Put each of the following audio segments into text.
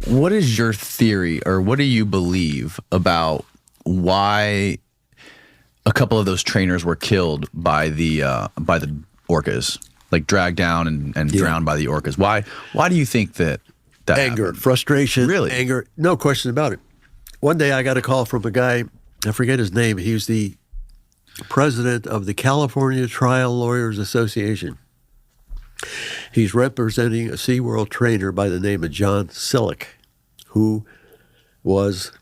What is your theory, or what do you believe about why a couple of those trainers were killed by the orcas, like dragged down and drowned by the orcas? Why do you think that anger, happened? frustration, Really? anger, no question about it. One day I got a call from a guy, I forget his name. He was the president of the California Trial Lawyers Association. He's representing a SeaWorld trainer by the name of John Sillick, who was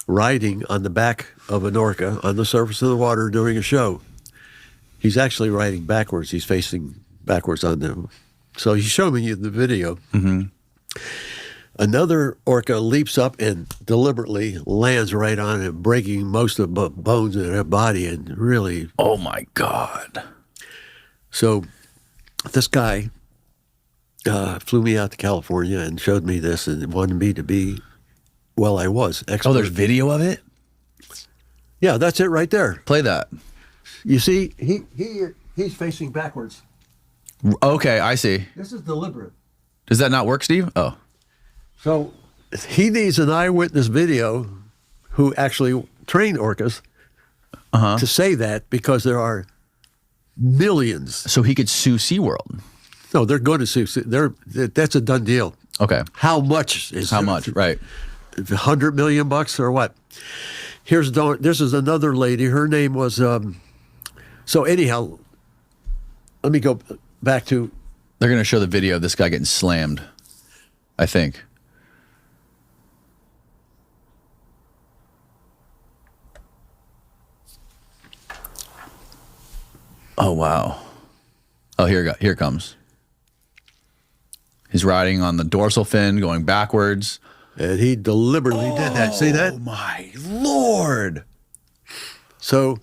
riding on the back of an orca on the surface of the water during a show. He's actually riding backwards. He's facing backwards on them. So he's showing you the video. Mm-hmm. Another orca leaps up and deliberately lands right on him, breaking most of the bones in her body, and really... Oh, my God. So this guy flew me out to California and showed me this and wanted me to be, well, I was expert. Oh, there's video of it? Yeah, that's it right there. Play that. You see, he's facing backwards. Okay, I see. This is deliberate. Does that not work, Steve? Oh. So he needs an eyewitness video who actually trained orcas to say that, because there are millions. So he could sue SeaWorld. No, they're going to sue. That's a done deal. Okay. How much is How much? Right. $100 million or what? This is another lady. Her name was. So anyhow, let me go back to. They're going to show the video of this guy getting slammed, I think. Oh, wow. Oh, here it comes. He's riding on the dorsal fin, going backwards. And he deliberately did that. See that? Oh, my Lord. So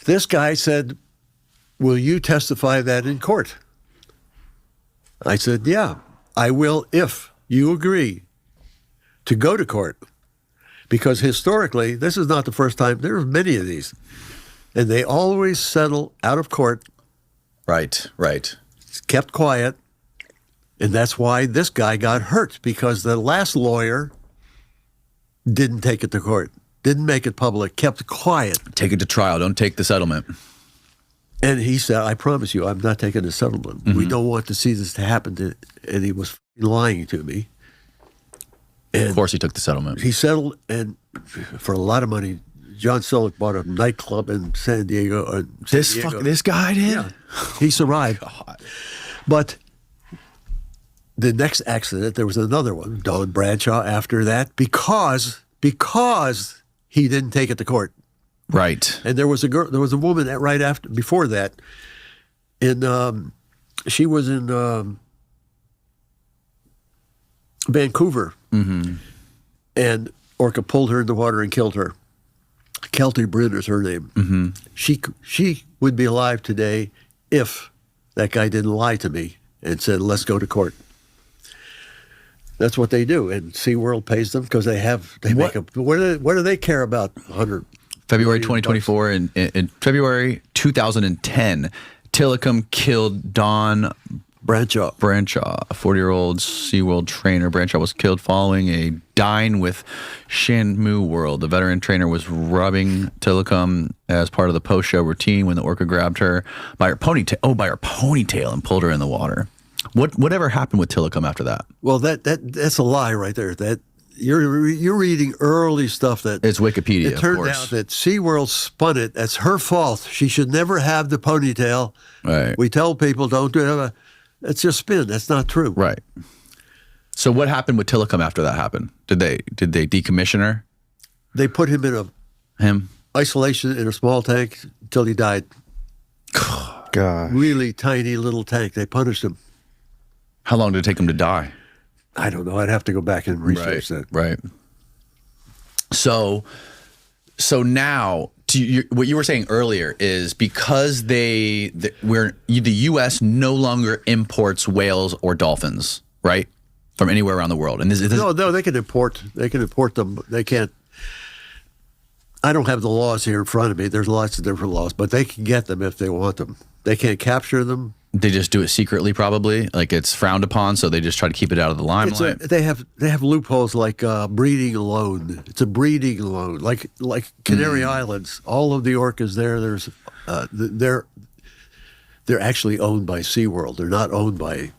this guy said, will you testify that in court? I said, yeah, I will if you agree to go to court. Because historically, this is not the first time. There are many of these. And they always settle out of court. Right. It's kept quiet. And that's why this guy got hurt, because the last lawyer didn't take it to court, didn't make it public, kept quiet. Take it to trial. Don't take the settlement. And he said, I promise you, I'm not taking the settlement. Mm-hmm. We don't want to see this to happen to, and he was lying to me. And of course he took the settlement. he settled, and for a lot of money, John Sillick bought a nightclub in San Diego. This guy did? Yeah, he survived. God. But the next accident, there was another one, Don Bradshaw, after that, because he didn't take it to court. Right. And there was a woman before that, she was in Vancouver, and Orca pulled her in the water and killed her. Kelty Bryn is her name. Mm-hmm. She would be alive today if that guy didn't lie to me and said, let's go to court. That's what they do, and SeaWorld pays them because what do they care about 100? February 2024, in February 2010, Tilikum killed Don Bradshaw, a 40-year-old SeaWorld trainer. Bradshaw was killed following a dine with Shanmu World. The veteran trainer was rubbing Tilikum as part of the post-show routine when the orca grabbed her by her ponytail and pulled her in the water. Whatever happened with Tilikum after that? Well, that's a lie right there. That you're reading early stuff that it's Wikipedia. It turned out that SeaWorld spun it. That's her fault. She should never have the ponytail. Right. We tell people don't do it. It's just spin. That's not true. Right. So what happened with Tilikum after that happened? Did they decommission her? They put him in isolation in a small tank until he died. God. Really tiny little tank. They punished him. How long did it take him to die? I don't know. I'd have to go back and research that. Right. So now, what you were saying earlier is because the U.S. no longer imports whales or dolphins, right, from anywhere around the world. And no, they can import. They can import them. They can't. I don't have the laws here in front of me. There's lots of different laws, but they can get them if they want them. They can't capture them. They just do it secretly, probably. Like it's frowned upon, so they just try to keep it out of the limelight. They have loopholes like breeding loan. It's a breeding loan, like Canary Islands. All of the orcas there. They're actually owned by SeaWorld. They're not owned by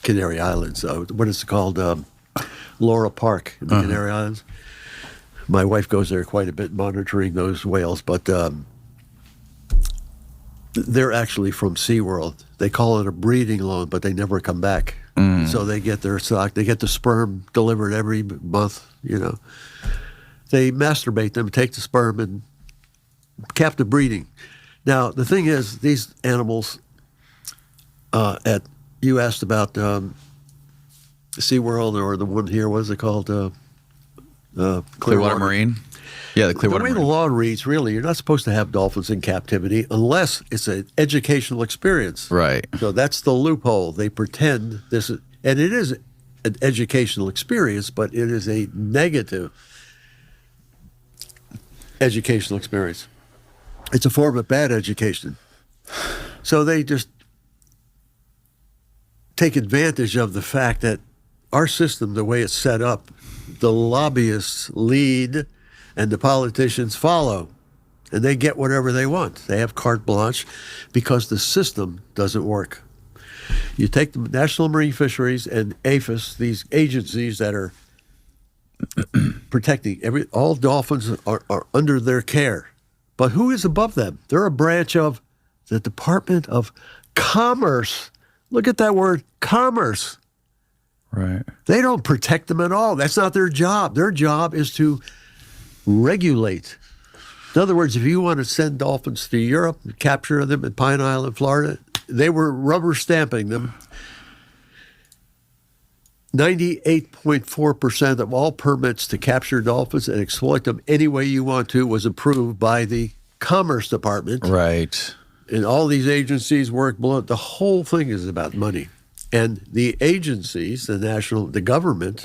Canary Islands. What is it called? Laura Park in the Canary Islands. My wife goes there quite a bit, monitoring those whales, but they're actually from SeaWorld. They call it a breeding loan, but they never come back. So they get their stock. They get the sperm delivered every month, They masturbate them, take the sperm, and captive breeding. Now, the thing is, these animals, you asked about SeaWorld or the one here, what is it called? Clearwater Marine? Yeah, the Clearwater Marine. The way the law reads, really, you're not supposed to have dolphins in captivity unless it's an educational experience. Right. So that's the loophole. They pretend this is, and it is an educational experience, but it is a negative educational experience. It's a form of bad education. So they just take advantage of the fact that our system, the way it's set up, the lobbyists lead and the politicians follow, and they get whatever they want. They have carte blanche because the system doesn't work. You take the National Marine Fisheries and APHIS, these agencies that are protecting all dolphins are under their care. But who is above them? They're a branch of the Department of Commerce. Look at that word, commerce. Right. They don't protect them at all. That's not their job. Their job is to regulate. In other words, if you want to send dolphins to Europe and capture them in Pine Island, Florida, they were rubber stamping them. 98.4% of all permits to capture dolphins and exploit them any way you want to was approved by the Commerce Department. Right. And all these agencies work below. The whole thing is about money. And the agencies, the government,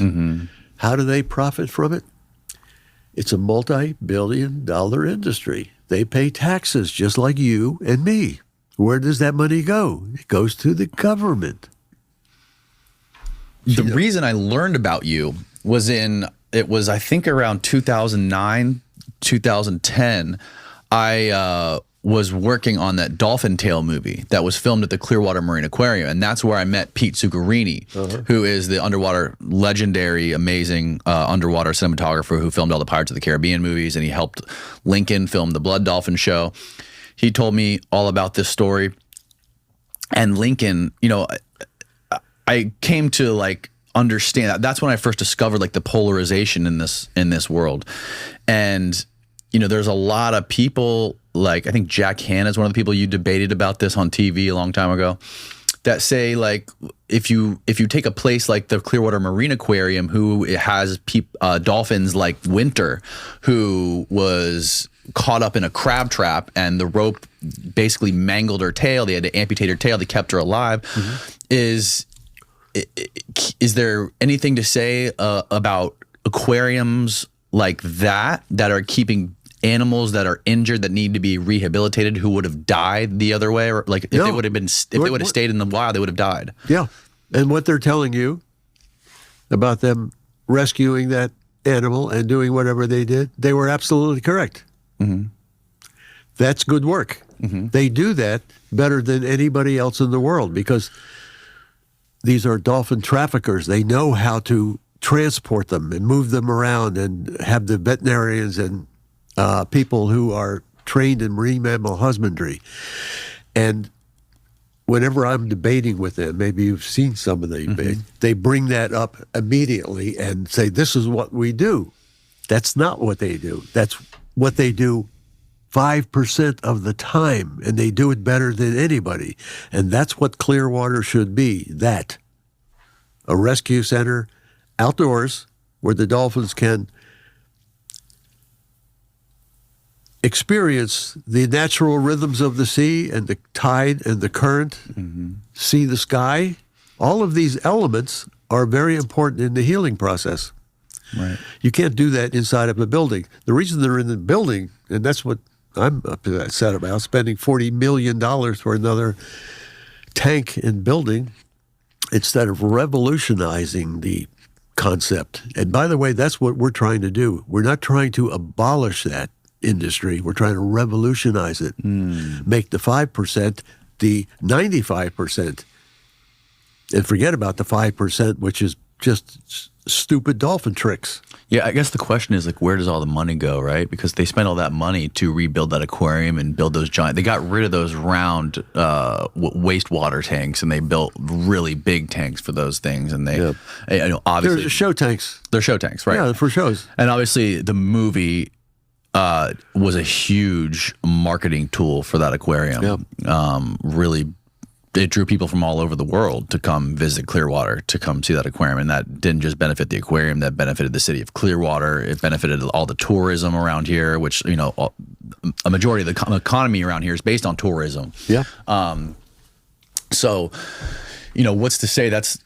how do they profit from it? It's a multi-billion-dollar industry. They pay taxes just like you and me. Where does that money go? It goes to the government. The reason I learned about you was I think around 2009, 2010, I was working on that Dolphin Tale movie that was filmed at the Clearwater Marine Aquarium. And that's where I met Pete Zuccarini, who is the legendary, amazing underwater cinematographer who filmed all the Pirates of the Caribbean movies. And he helped Lincoln film the Blood Dolphin show. He told me all about this story. And Lincoln, I came to understand that. That's when I first discovered the polarization in this world. And there's a lot of people, I think Jack Hanna is one of the people you debated about this on TV a long time ago, that say if you take a place like the Clearwater Marine Aquarium, who has dolphins like Winter, who was caught up in a crab trap and the rope basically mangled her tail. They had to amputate her tail. They kept her alive. Is there anything to say about aquariums like that are keeping animals that are injured that need to be rehabilitated who would have died the other way, or if they would have stayed in the wild, they would have died? Yeah, and what they're telling you about them rescuing that animal and doing whatever they did, they were absolutely correct. That's good work. They do that better than anybody else in the world because these are dolphin traffickers. They know how to transport them and move them around and have the veterinarians and people who are trained in marine mammal husbandry. And whenever I'm debating with them, maybe you've seen some of the debate, they bring that up immediately and say, this is what we do. That's not what they do. That's what they do 5% of the time, and they do it better than anybody. And that's what Clearwater should be, that. A rescue center outdoors where the dolphins can experience the natural rhythms of the sea and the tide and the current, see the sky. All of these elements are very important in the healing process. Right. You can't do that inside of a building. The reason they're in the building, and that's what I'm upset about, spending $40 million for another tank in building, instead of revolutionizing the concept. And by the way, that's what we're trying to do. We're not trying to abolish that industry. We're trying to revolutionize it, make the 5% the 95%, and forget about the 5%, which is just stupid dolphin tricks. Yeah, I guess the question is, like, where does all the money go, right? Because they spent all that money to rebuild that aquarium and build those giant. They got rid of those round wastewater tanks, and they built really big tanks for those things. And they, you know, obviously, they're show tanks. They're show tanks, right? Yeah, for shows. And obviously, the movie was a huge marketing tool for that aquarium. Really, it drew people from all over the world to come visit Clearwater, to come see that aquarium. And that didn't just benefit the aquarium, that benefited the city of Clearwater. It benefited all the tourism around here, which, you know, a majority of the economy around here is based on tourism. Yeah. So, you know, what's to say that's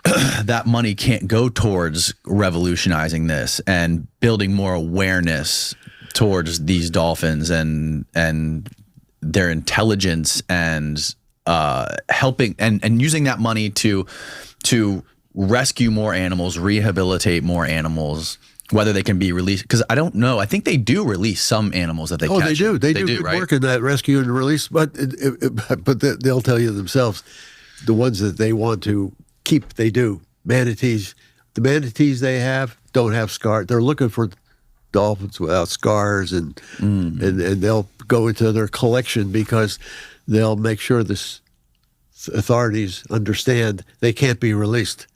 that money can't go towards revolutionizing this and building more awareness towards these dolphins and their intelligence, and helping and using that money to rescue more animals, rehabilitate more animals, whether they can be released. Because I don't know. I think they do release some animals that they catch. Oh, they do. They do good right? work in that rescue and release. But they'll tell you themselves, the ones that they want to keep, they do. Manatees. The manatees they have don't have scars. They're looking for dolphins without scars, and they'll go into their collection because they'll make sure the authorities understand they can't be released.